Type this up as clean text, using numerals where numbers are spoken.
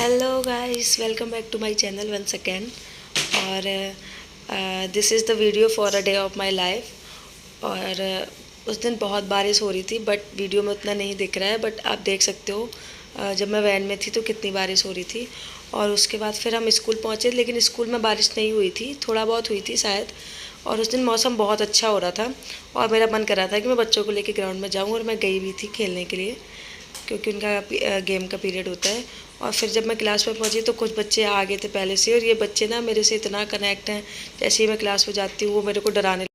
Hello guys, welcome back to my channel once again. और this is the video for a day of my life. और उस दिन बहुत बारिश हो रही थी, बट वीडियो में उतना नहीं दिख रहा है, बट आप देख सकते हो जब मैं वैन में थी तो कितनी बारिश हो रही थी। और उसके बाद फिर हम स्कूल पहुँचे, लेकिन स्कूल में बारिश नहीं हुई थी, थोड़ा बहुत हुई थी शायद। और उस दिन मौसम बहुत अच्छा हो रहा था और मेरा मन कर रहा था कि मैं बच्चों को लेकर ग्राउंड में जाऊँ, और मैं गई भी थी खेलने के लिए, क्योंकि उनका गेम का पीरियड होता है। और फिर जब मैं क्लास में पहुंची तो कुछ बच्चे आ गए थे पहले से, और ये बच्चे ना मेरे से इतना कनेक्ट हैं, जैसे ही मैं क्लास में जाती हूँ वो मेरे को डराने